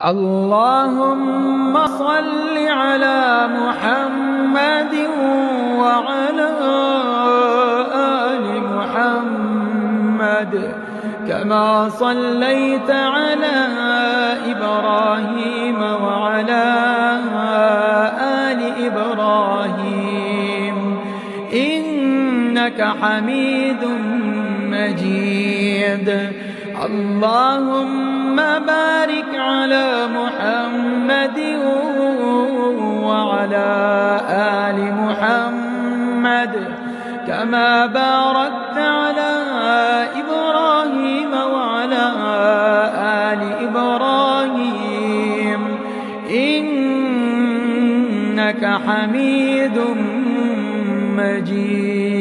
اللهم صل على محمد وعلى آل محمد كما صليت على إبراهيم وعلى آل إبراهيم إنك حميد مجيد. اللهم بارك على محمد وعلى آل محمد كما باركت على إبراهيم وعلى آل إبراهيم إنك حميد مجيد.